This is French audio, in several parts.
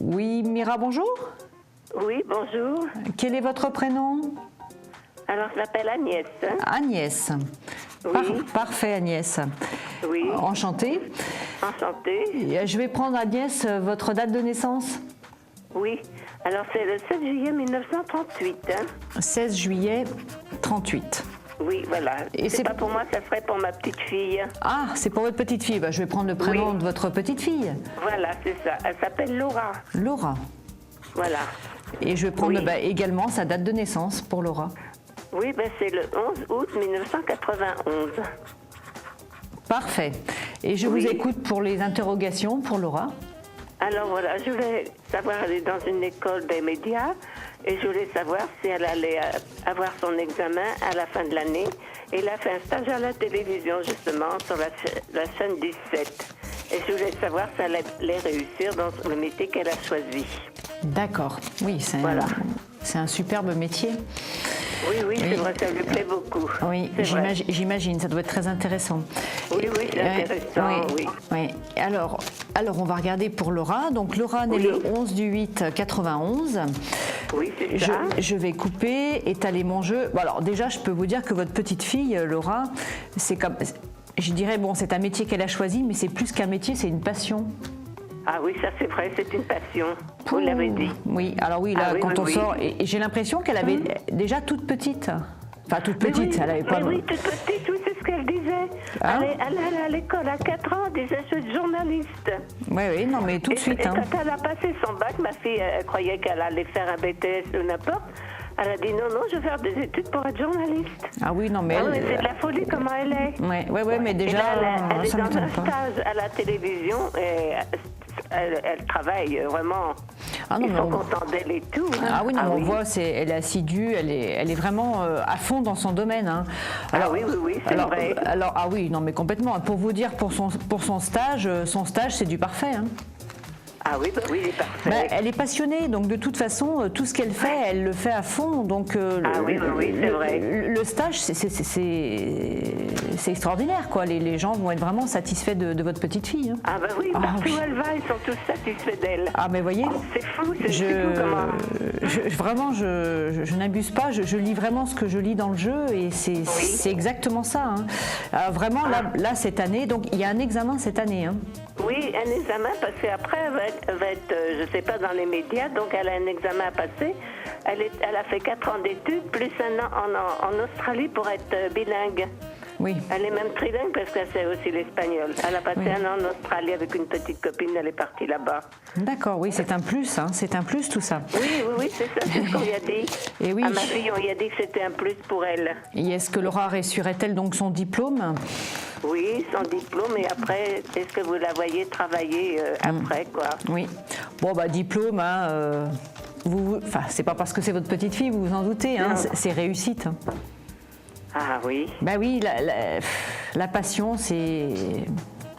Oui, Mira, bonjour. Oui, bonjour. Quel est votre prénom? Alors, je m'appelle Agnès. Agnès. Oui. Parfait, Agnès. Oui. Enchantée. Enchantée. Je vais prendre, Agnès, votre date de naissance. Oui. Alors, c'est le 7 juillet 1938. 16 juillet 38. Oui, voilà. Et c'est pas pour moi, ça serait pour ma petite fille. Ah, c'est pour votre petite fille. Bah, je vais prendre le prénom de votre petite fille. Voilà, c'est ça. Elle s'appelle Laura. Laura. Voilà. Et je vais prendre également sa date de naissance pour Laura. Oui, ben c'est le 11 août 1991. Parfait. Et je vous écoute pour les interrogations pour Laura. Alors voilà, je voulais savoir, elle est dans une école des médias et je voulais savoir si elle allait avoir son examen à la fin de l'année. Et elle a fait un stage à la télévision justement sur la chaîne 17. Et je voulais savoir si elle allait réussir dans le métier qu'elle a choisi. D'accord, oui, c'est un superbe métier. Oui, c'est vrai, ça lui plaît beaucoup. Oui, j'imagine, ça doit être très intéressant. Oui, c'est intéressant, oui. Alors, on va regarder pour Laura. Donc, Laura née le 11 du 8 91. Oui, c'est ça. Je vais couper, étaler mon jeu. Bon, alors, déjà, je peux vous dire que votre petite fille, Laura, c'est comme... Je dirais, bon, c'est un métier qu'elle a choisi, mais c'est plus qu'un métier, c'est une passion. Ah oui, ça c'est vrai, c'est une passion, vous l'avez dit. Oui, alors oui, là, quand on sort, et j'ai l'impression qu'elle avait déjà toute petite. Enfin, toute petite, elle avait pas... Oui, toute petite, oui, c'est ce qu'elle disait. Hein? Elle allait à l'école à 4 ans, elle disait, je suis journaliste. Oui, non, mais tout de suite. Et quand elle a passé son bac, ma fille, elle croyait qu'elle allait faire un BTS ou n'importe. Elle a dit non, je vais faire des études pour être journaliste. Ah oui, non, mais mais c'est de la folie comment elle est. Oui, mais déjà, et là, elle est ça dans un m'étonne pas. stage à la télévision et elle travaille vraiment. Ils sont contents d'elle et tout. Hein. Ah oui, non, on voit, elle est assidue, elle est vraiment à fond dans son domaine. Hein. Alors, oui, c'est vrai. Alors, ah oui, non, mais complètement. Pour vous dire, pour son stage, c'est du parfait. Hein. Ah oui, il est parfait. Elle est passionnée, donc de toute façon, tout ce qu'elle fait, elle le fait à fond. Donc, oui, c'est vrai. Le stage, c'est extraordinaire, quoi. Les gens vont être vraiment satisfaits de votre petite fille. Hein. Ah bah oui, partout où elle va, ils sont tous satisfaits d'elle. Ah mais voyez, c'est fou, c'est fou comment... Vraiment, je n'abuse pas, je lis vraiment ce que je lis dans le jeu et c'est exactement ça. Hein. Alors, vraiment, là, cette année, donc il y a un examen cette année. Hein. Oui, un examen, parce qu'après, elle va être, je ne sais pas, dans les médias, donc elle a un examen à passer. Elle a fait 4 ans d'études, plus un an en Australie pour être bilingue. Oui. Elle est même trilingue parce qu'elle sait aussi l'espagnol. Elle a passé un an en Australie avec une petite copine, elle est partie là-bas. D'accord, oui, c'est un plus, hein, c'est un plus tout ça. Oui, c'est ça, c'est ce qu'on lui a dit. Et oui. À ma fille, on lui a dit que c'était un plus pour elle. Et est-ce que Laura réussirait-elle donc son diplôme? Oui, son diplôme, et après, est-ce que vous la voyez travailler après, quoi? Oui. Bon, diplôme, hein, c'est pas parce que c'est votre petite fille, vous vous en doutez, hein, c'est réussite. Hein. Ah oui. Ben oui, la passion, c'est...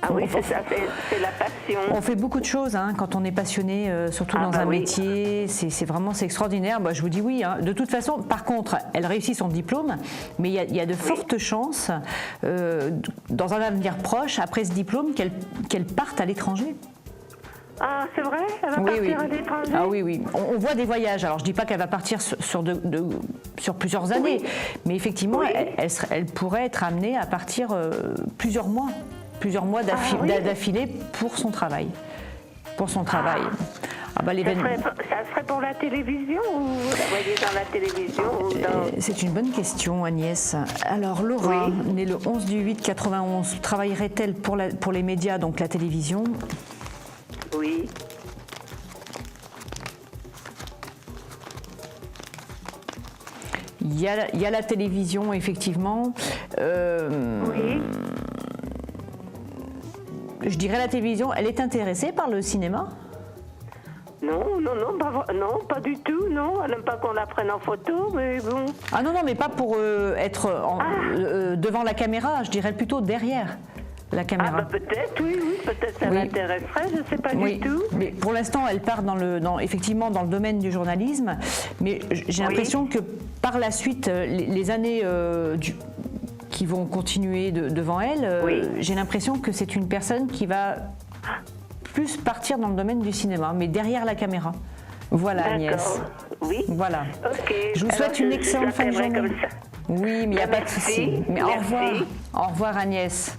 Ah oui, c'est ça, c'est la passion. On fait beaucoup de choses hein, quand on est passionné, surtout dans un métier. C'est vraiment extraordinaire. Je vous dis oui. Hein. De toute façon, par contre, elle réussit son diplôme, mais il y a de fortes chances, dans un avenir proche, après ce diplôme, qu'elle parte à l'étranger. Ah, c'est vrai? Elle va partir à l'étranger? Ah oui. On voit des voyages. Alors, je ne dis pas qu'elle va partir sur plusieurs années, mais effectivement, elle pourrait être amenée à partir plusieurs mois d'affilée pour son travail. Ça serait pour la télévision ou vous la voyez dans la télévision C'est une bonne question, Agnès. Alors, Laura, née le 11 du 8 91, travaillerait-elle pour les médias, donc la télévision? Oui. Il y a la télévision, effectivement. Oui. Je dirais la télévision. Elle est intéressée par le cinéma? Non, pas du tout, non. Elle n'aime pas qu'on la prenne en photo, mais bon. Ah non, mais pas pour être devant la caméra, je dirais plutôt derrière la caméra. Ah peut-être, oui, peut-être ça l'intéresserait, je ne sais pas du tout. Mais pour l'instant, elle part effectivement dans le domaine du journalisme, mais j'ai l'impression que par la suite, les années qui vont continuer devant elle, j'ai l'impression que c'est une personne qui va plus partir dans le domaine du cinéma, mais derrière la caméra. Voilà Agnès. Oui. Voilà. Ok. Je vous souhaite une excellente fin de journée. Comme ça. Oui, mais il n'y a pas de Merci. souci. Mais au Merci. revoir. Au revoir Agnès.